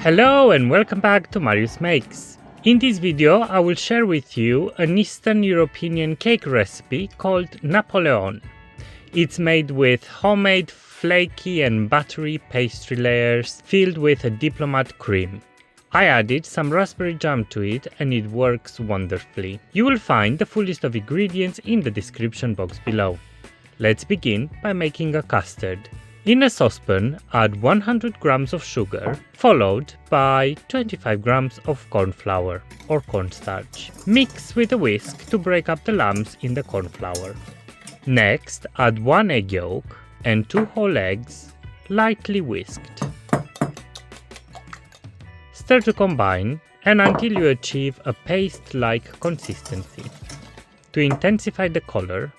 Hello and welcome back to Marius Makes. In this video I will share with you an Eastern European cake recipe called Napoleon. It's made with homemade flaky and buttery pastry layers filled with a diplomat cream. I added some raspberry jam to it and it works wonderfully. You will find the full list of ingredients in the description box below. Let's begin by making a custard. In a saucepan, add 100 grams of sugar, followed by 25 grams of corn flour or cornstarch. Mix with a whisk to break up the lumps in the corn flour. Next, add 1 egg yolk and 2 whole eggs, lightly whisked. Stir to combine and until you achieve a paste-like consistency. To intensify the color,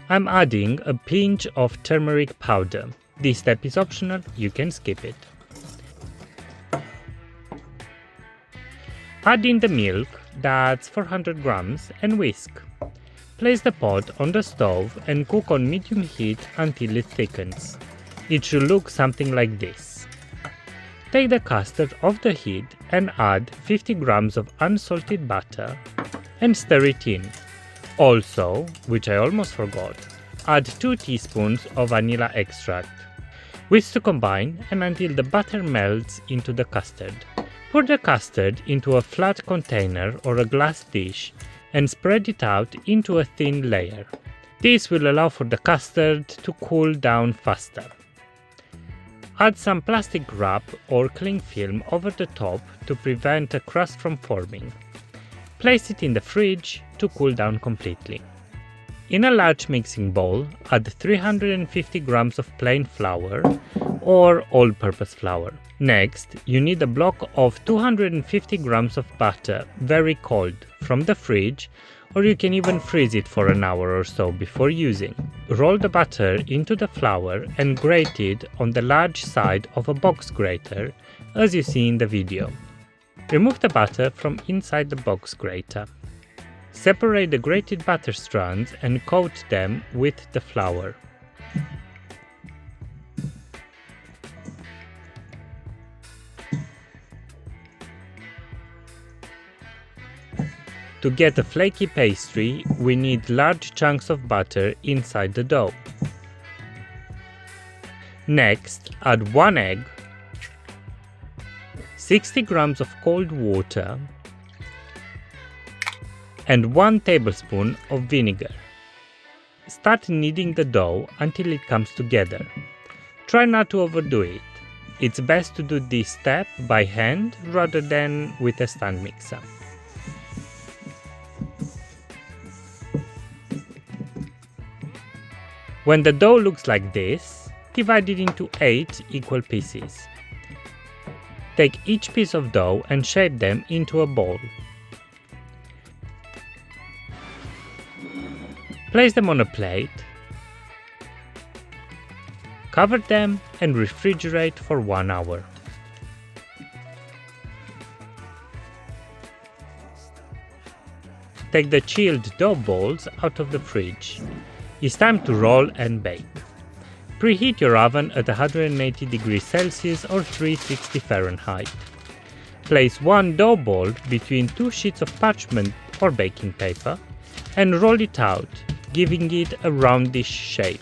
I'm adding a pinch of turmeric powder. This step is optional, you can skip it. Add in the milk, that's 400 grams, and whisk. Place the pot on the stove and cook on medium heat until it thickens. It should look something like this. Take the custard off the heat and add 50 grams of unsalted butter and stir it in. Also, which I almost forgot, add 2 teaspoons of vanilla extract. Whisk to combine and until the butter melts into the custard. Pour the custard into a flat container or a glass dish and spread it out into a thin layer. This will allow for the custard to cool down faster. Add some plastic wrap or cling film over the top to prevent a crust from forming. Place it in the fridge to cool down completely. In a large mixing bowl, add 350 grams of plain flour or all-purpose flour. Next, you need a block of 250 grams of butter, very cold, from the fridge, or you can even freeze it for an hour or so before using. Roll the butter into the flour and grate it on the large side of a box grater, as you see in the video. Remove the butter from inside the box grater. Separate the grated butter strands and coat them with the flour. To get a flaky pastry, we need large chunks of butter inside the dough. Next, add 1 egg, 60 grams of cold water, and 1 tablespoon of vinegar. Start kneading the dough until it comes together. Try not to overdo it. It's best to do this step by hand rather than with a stand mixer. When the dough looks like this, divide it into 8 equal pieces. Take each piece of dough and shape them into a ball. Place them on a plate, cover them and refrigerate for 1 hour. Take the chilled dough balls out of the fridge. It's time to roll and bake. Preheat your oven at 180 degrees Celsius or 360 Fahrenheit. Place 1 dough ball between 2 sheets of parchment or baking paper and roll it out, giving it a roundish shape.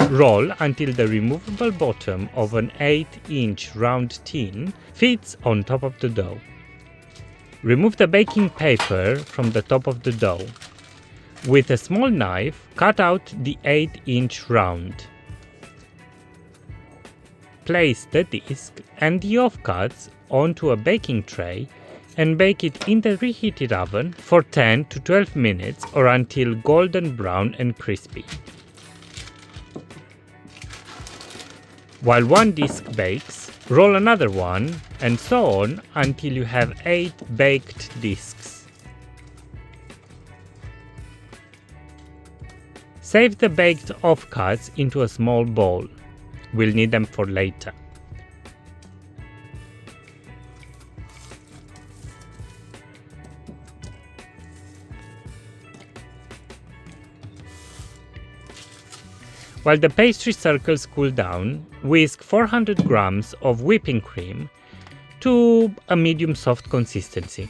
Roll until the removable bottom of an 8-inch round tin fits on top of the dough. Remove the baking paper from the top of the dough. With a small knife, cut out the 8-inch round. Place the disc and the offcuts onto a baking tray and bake it in the reheated oven for 10 to 12 minutes or until golden brown and crispy. While one disc bakes, roll another one and so on until you have 8 baked discs. Save the baked offcuts into a small bowl. We'll need them for later. While the pastry circles cool down, whisk 400 grams of whipping cream to a medium soft consistency.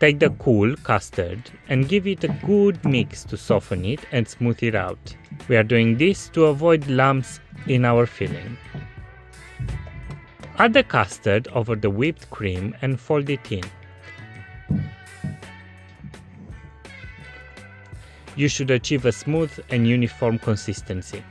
Take the cool custard and give it a good mix to soften it and smooth it out. We are doing this to avoid lumps in our filling. Add the custard over the whipped cream and fold it in. You should achieve a smooth and uniform consistency.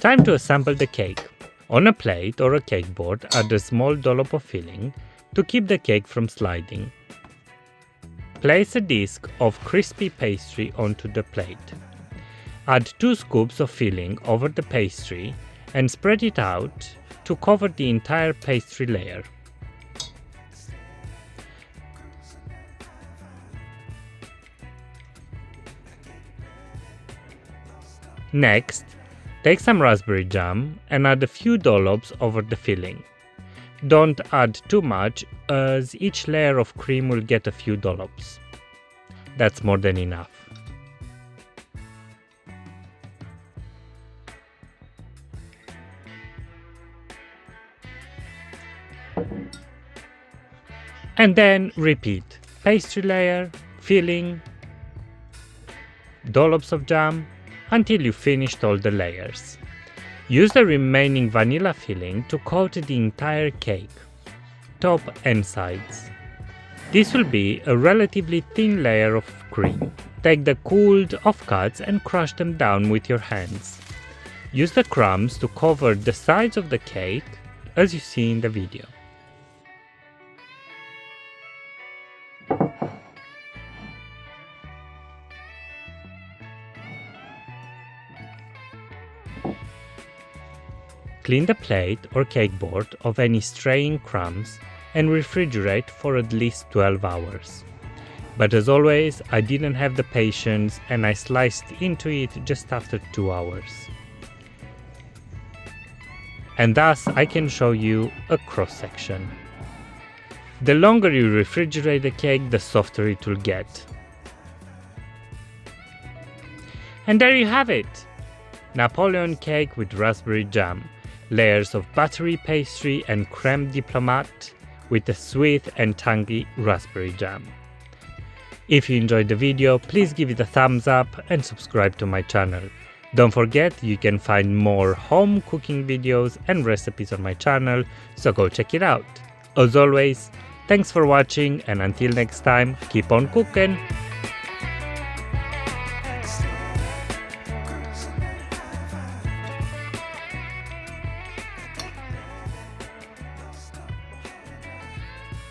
Time to assemble the cake. On a plate or a cake board, add a small dollop of filling to keep the cake from sliding. Place a disc of crispy pastry onto the plate. Add 2 scoops of filling over the pastry and spread it out to cover the entire pastry layer. Next, take some raspberry jam and add a few dollops over the filling. Don't add too much, as each layer of cream will get a few dollops. That's more than enough. And then repeat. Pastry layer, filling, dollops of jam, until you finished all the layers. Use the remaining vanilla filling to coat the entire cake, top and sides. This will be a relatively thin layer of cream. Take the cooled offcuts and crush them down with your hands. Use the crumbs to cover the sides of the cake, as you see in the video. Clean the plate or cake board of any straying crumbs and refrigerate for at least 12 hours. But as always, I didn't have the patience and I sliced into it just after 2 hours. And thus I can show you a cross section. The longer you refrigerate the cake, the softer it will get. And there you have it! Napoleon cake with raspberry jam. Layers of buttery pastry and creme diplomat with a sweet and tangy raspberry jam. If you enjoyed the video, please give it a thumbs up and subscribe to my channel. Don't forget, you can find more home cooking videos and recipes on my channel, so go check it out. As always, thanks for watching, and until next time, keep on cooking!